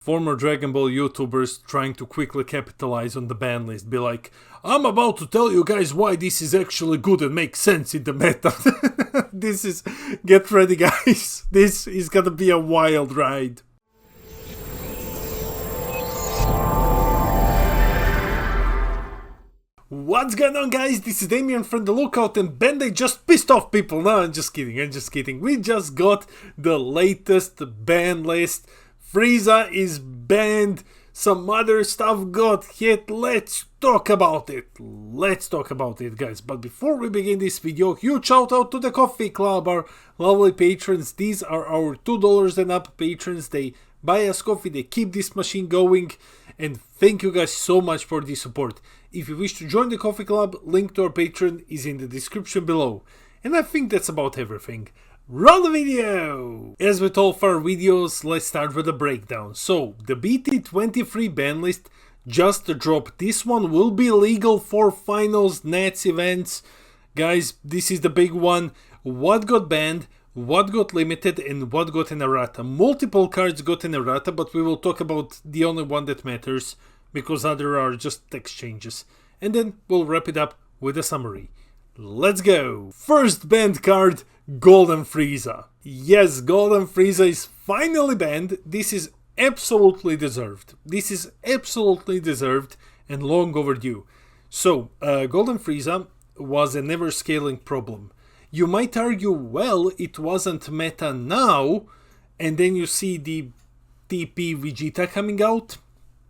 Former Dragon Ball YouTubers trying to quickly capitalize on the ban list. Be like, I'm about to tell you guys why this is actually good and makes sense in the meta. Get ready guys, this is gonna be a wild ride. What's going on guys, this is Damien from The Lookout, and Bandai just pissed off people. No, I'm just kidding. We just got the latest ban list. Frieza is banned, some other stuff got hit. Let's talk about it guys. But before we begin this video, huge shout out to the Coffee Club, our lovely patrons. These are our $2 and up patrons. They buy us coffee, they keep this machine going, and thank you guys so much for the support. If you wish to join the Coffee Club, link to our Patreon is in the description below. And I think that's about everything. Roll the video! As with all of our videos, let's start with a breakdown. So, the BT23 ban list just dropped. This one will be legal for finals, nats, events. Guys, this is the big one. What got banned, what got limited, and what got an errata. Multiple cards got an errata, but we will talk about the only one that matters, because other are just text changes. And then we'll wrap it up with a summary. Let's go! First banned card, Golden Frieza. Yes, Golden Frieza is finally banned. This is absolutely deserved. And long overdue. So, Golden Frieza was a never scaling problem. You might argue, well, it wasn't meta now, and then you see the TP Vegeta coming out,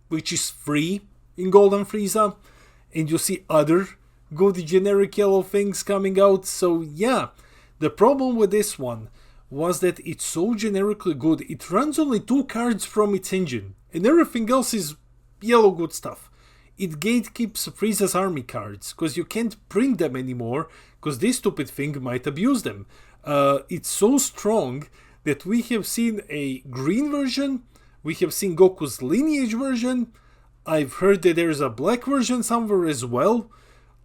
which is free in Golden Frieza, and you see other good generic yellow things coming out. So yeah, the problem with this one was that it's so generically good. It runs only 2 cards from its engine, and everything else is yellow good stuff. It gatekeeps Frieza's army cards, because you can't print them anymore, because this stupid thing might abuse them. It's so strong that we have seen a green version, we have seen Goku's lineage version, I've heard that there's a black version somewhere as well.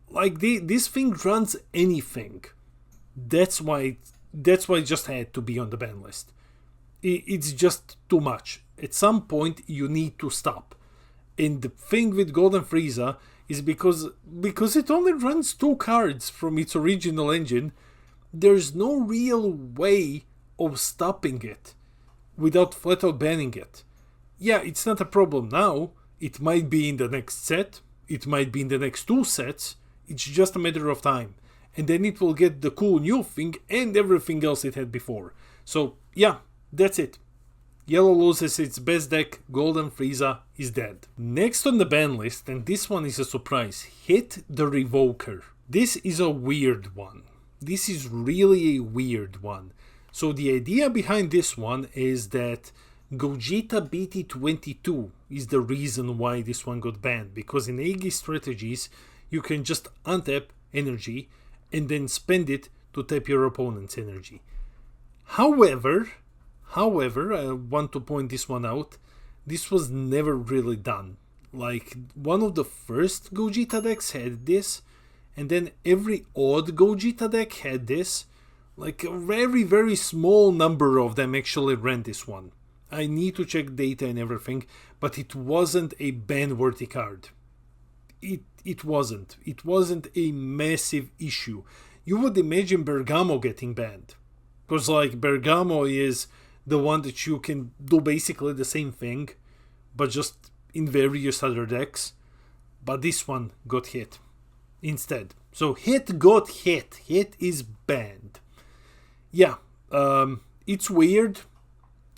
Like, this thing runs anything. That's why it just had to be on the ban list. It's just too much. At some point you need to stop. And the thing with Golden Frieza is because it only runs 2 cards from its original engine, there's no real way of stopping it without flat out banning it. Yeah, it's not a problem now. It might be in the next set, it might be in the next 2 sets, it's just a matter of time. And then it will get the cool new thing and everything else it had before. So yeah, that's it. Yellow loses its best deck, Golden Frieza is dead. Next on the ban list, and this one is a surprise, hit the Revoker. This is a weird one. This is really a weird one. So the idea behind this one is that Gogeta BT23 is the reason why this one got banned, because in AG strategies you can just untap energy and then spend it to tap your opponent's energy. However, I want to point this one out, this was never really done. Like, one of the first Gogeta decks had this, and then every odd Gogeta deck had this. Like, a very, very small number of them actually ran this one. I need to check data and everything, but it wasn't a ban-worthy card. It wasn't a massive issue. You would imagine Bergamo getting banned, because like Bergamo is the one that you can do basically the same thing, but just in various other decks. But this one got hit instead. So hit got hit. Hit is banned. Yeah, it's weird.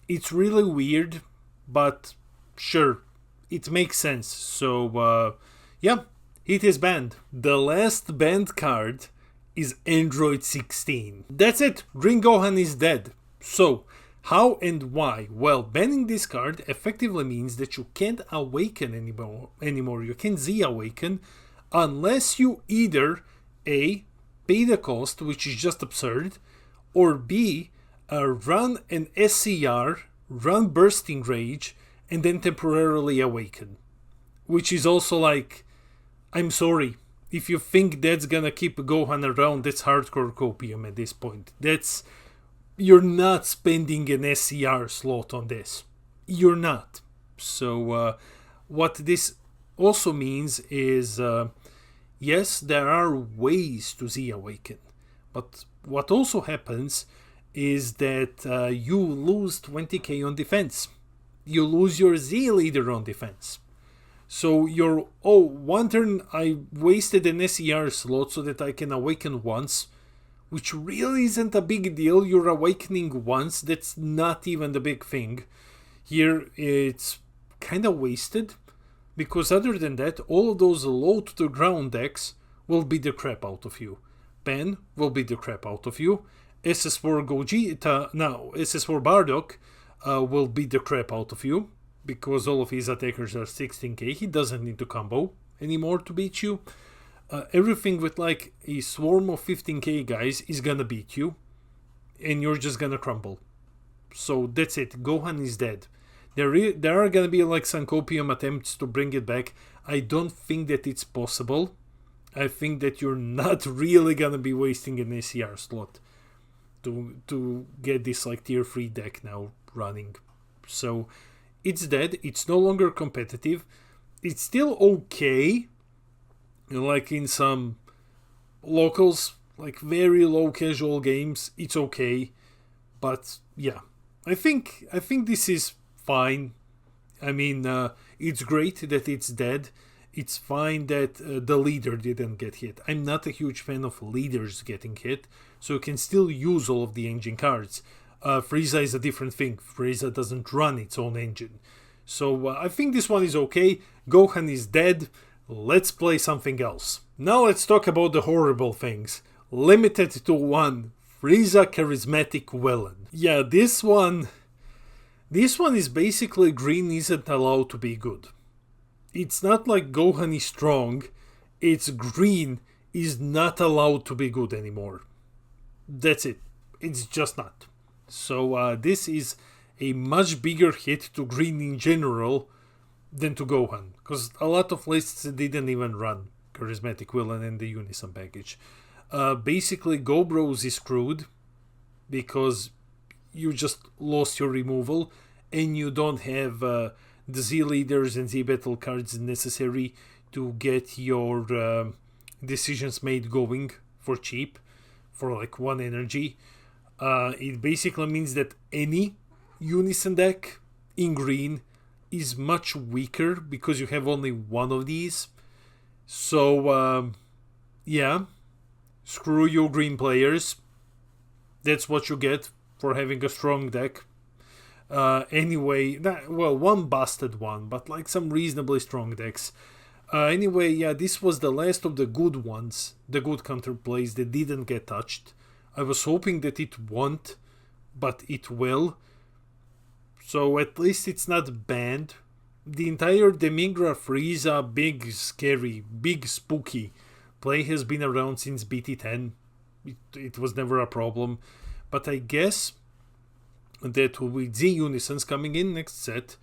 It's really weird, but sure, it makes sense. So yeah, it is banned. The last banned card is Android 16. That's it, Green Gohan is dead. So, how and why? Well, banning this card effectively means that you can't awaken anymore. You can't Z-awaken unless you either A, pay the cost, which is just absurd, or B, run an SCR, run Bursting Rage, and then temporarily awaken. Which is also like, I'm sorry, if you think that's gonna keep Gohan around, that's hardcore copium at this point. You're not spending an SCR slot on this. You're not. So what this also means is, yes, there are ways to Z Awaken, but what also happens is that you lose 20k on defense. You lose your Z leader on defense. So you're, oh, one turn I wasted an SER slot so that I can awaken once, which really isn't a big deal. You're awakening once, that's not even the big thing. Here it's kind of wasted, because other than that, all of those low to the ground decks will beat the crap out of you. Pen will beat the crap out of you. SS4 Gogeta, no, SS4 Bardock will beat the crap out of you, because all of his attackers are 16k. He doesn't need to combo anymore to beat you. Everything with like a swarm of 15k guys is gonna beat you, and you're just gonna crumble. So that's it. Gohan is dead. There are gonna be like some copium attempts to bring it back. I don't think that it's possible. I think that you're not really gonna be wasting an ACR slot to get this like tier 3 deck now running. So it's dead. It's no longer competitive. It's still okay, like in some locals, like very low casual games, it's okay. But yeah, I think this is fine. I mean, it's great that it's dead. It's fine that the leader didn't get hit. I'm not a huge fan of leaders getting hit, so you can still use all of the engine cards. Frieza is a different thing. Frieza doesn't run its own engine. So I think this one is okay. Gohan is dead. Let's play something else. Now let's talk about the horrible things. Limited to 1. Frieza Charismatic Villain. Yeah, this one is basically green isn't allowed to be good. It's not like Gohan is strong. It's green is not allowed to be good anymore. That's it. It's just not. So this is a much bigger hit to green in general than to Gohan, because a lot of lists didn't even run Charismatic Villain and the Unison package. Basically, Gobros is screwed because you just lost your removal and you don't have the Z leaders and Z battle cards necessary to get your decisions made going for cheap, for like 1 energy. It basically means that any Unison deck in green is much weaker because you have only 1 of these. So yeah, screw you green players. That's what you get for having a strong deck. Anyway, one busted one, but like some reasonably strong decks. Anyway, yeah, this was the last of the good ones, the good counterplays that didn't get touched. I was hoping that it won't, but it will. So at least it's not banned. The entire Demigra Frieza big scary, big spooky play has been around since BT10. It was never a problem. But I guess that with Z Unisons coming in next set,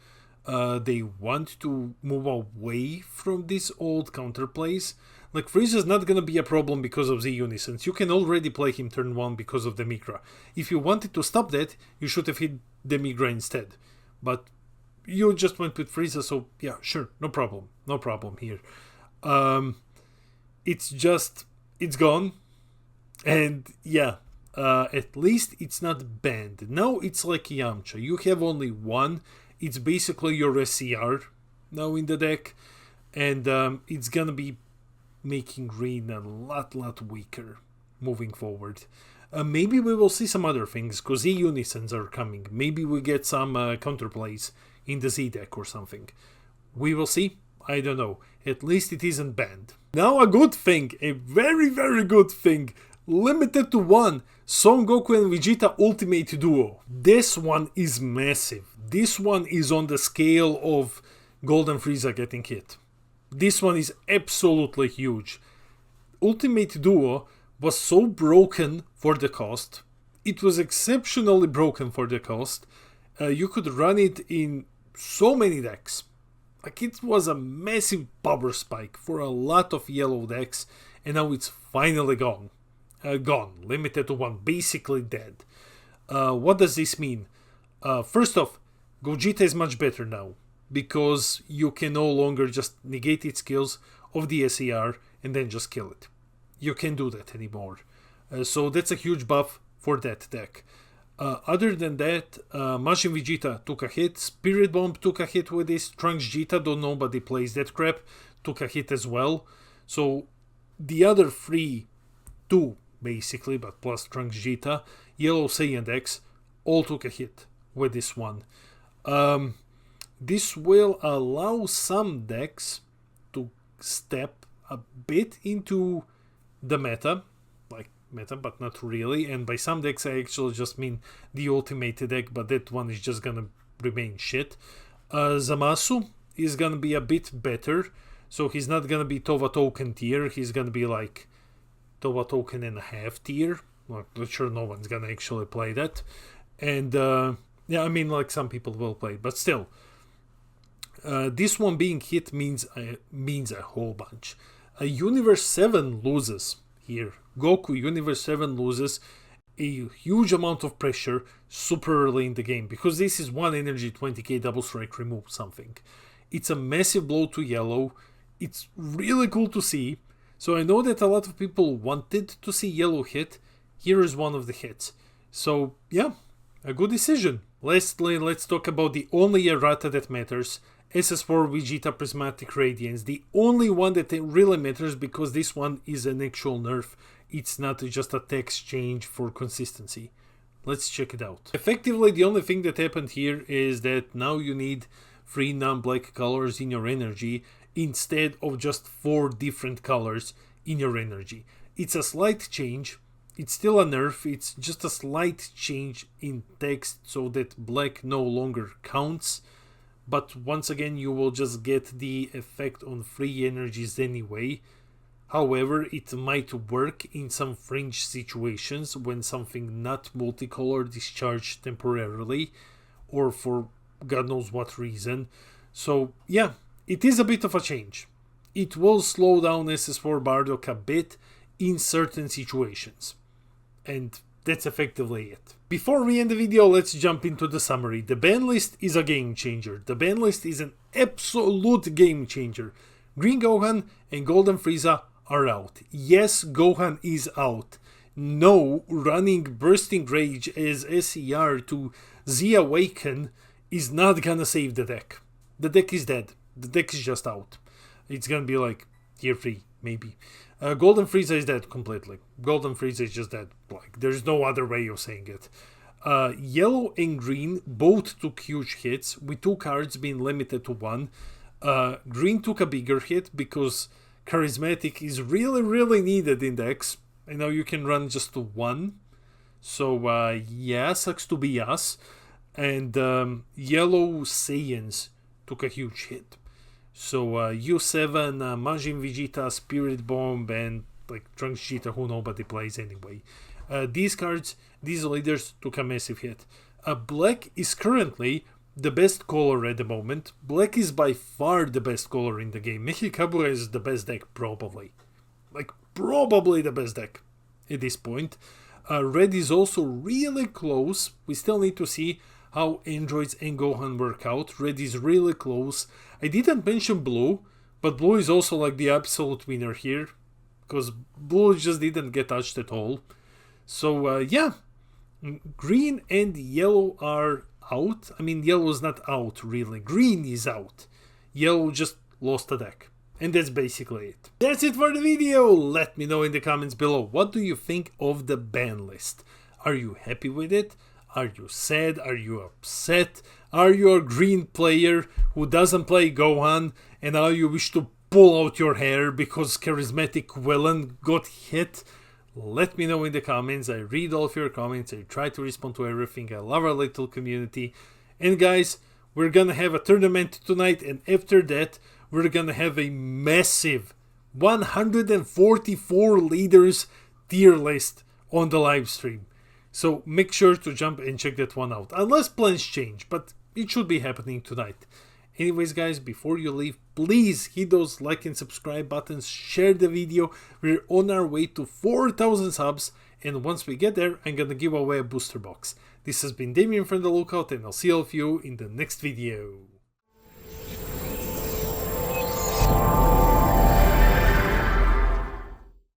they want to move away from these old counterplays. Like, Frieza's not gonna be a problem because of Z Unisons. You can already play him turn 1 because of Demigra. If you wanted to stop that, you should have hit Demigra instead. But you just went with Frieza, so yeah, sure, no problem here. It's gone. And yeah, at least it's not banned. Now it's like Yamcha. You have only 1. It's basically your SCR now in the deck. And it's gonna be making green a lot weaker moving forward. Maybe we will see some other things, because Z Unisons are coming. Maybe we get some counterplays in the Z deck or something. We will see. I don't know. At least it isn't banned. Now a good thing. A very good thing. Limited to 1. Son Goku and Vegeta Ultimate Duo. This one is massive. This one is on the scale of Golden Frieza getting hit. This one is absolutely huge. Ultimate Duo was so broken for the cost. It was exceptionally broken for the cost. You could run it in so many decks. Like, it was a massive power spike for a lot of yellow decks, and now it's finally gone. Limited to 1, basically dead. What does this mean? First off, Gogeta is much better now. because you can no longer just negate its skills of the SER and then just kill it. You can't do that anymore. So that's a huge buff for that deck. Other than that, Majin Vegeta took a hit, Spirit Bomb took a hit with this, Trunks Vegeta, though nobody plays that crap, took a hit as well. So the other 2 basically, but plus Trunks Vegeta, Yellow Saiyan decks, all took a hit with this one. This will allow some decks to step a bit into the meta, but not really, and by some decks I actually just mean the ultimate deck, but that one is just gonna remain shit. Zamasu is gonna be a bit better, so he's not gonna be Tova Token tier, he's gonna be like Tova Token and a half tier. Well, not sure no one's gonna actually play that, and yeah, I mean, like, some people will play, but still, this one being hit means a whole bunch. Universe 7 loses here. Goku Universe 7 loses a huge amount of pressure super early in the game, because this is 1 energy 20k double strike remove something. It's a massive blow to Yellow. It's really cool to see. So I know that a lot of people wanted to see Yellow hit. Here is one of the hits. So yeah, a good decision. Lastly, let's talk about the only errata that matters. SS4 Vegeta Prismatic Radiance, the only one that really matters, because this one is an actual nerf. It's not just a text change for consistency. Let's check it out. Effectively, the only thing that happened here is that now you need 3 non-black colors in your energy instead of just 4 different colors in your energy. It's a slight change. It's still a nerf. It's just a slight change in text so that black no longer counts. But once again, you will just get the effect on 3 energies anyway. However, it might work in some fringe situations when something not multicolor discharged temporarily, or for God knows what reason. So yeah, it is a bit of a change. It will slow down SS4 Bardock a bit in certain situations. And that's effectively it. Before we end the video, let's jump into the summary. The Banlist is a game changer. The Banlist is an absolute game changer. Green Gohan and Golden Frieza are out. Yes, Gohan is out. No, running Bursting Rage as SER to Z Awaken is not gonna save the deck. The deck is dead. The deck is just out. It's gonna be like tier 3, maybe. Golden Frieza is dead completely. Golden Frieza is just dead. Like, there's no other way of saying it. Yellow and green both took huge hits, with 2 cards being limited to 1. Green took a bigger hit because Charismatic is really needed in decks. I know you can run just 1. So yeah, sucks to be us. And Yellow Saiyans took a huge hit. So U7, Majin Vegeta, Spirit Bomb, and like Trunks Vegeta, who nobody plays anyway. These cards, these leaders took a massive hit. Black is currently the best color at the moment. Black is by far the best color in the game. Mexicabura is the best deck, probably. Like, probably the best deck at this point. Red is also really close. We still need to see how Androids and Gohan work out. Red is really close. I didn't mention blue, but blue is also like the absolute winner here, because blue just didn't get touched at all. So yeah, green and yellow are out. I mean, yellow is not out really. Green is out. Yellow just lost a deck. And that's basically it. That's it for the video. Let me know in the comments below. What do you think of the ban list? Are you happy with it? Are you sad? Are you upset? Are you a green player who doesn't play Gohan and now you wish to pull out your hair because Charismatic Villain got hit? Let me know in the comments. I read all of your comments. I try to respond to everything. I love our little community. And guys, we're gonna have a tournament tonight, and after that we're gonna have a massive 144 leaders tier list on the live stream. So make sure to jump and check that one out. Unless plans change, but it should be happening tonight. Anyways guys, before you leave, please hit those like and subscribe buttons, share the video. We're on our way to 4,000 subs, and once we get there, I'm gonna give away a booster box. This has been Damien from The Lookout, and I'll see all of you in the next video.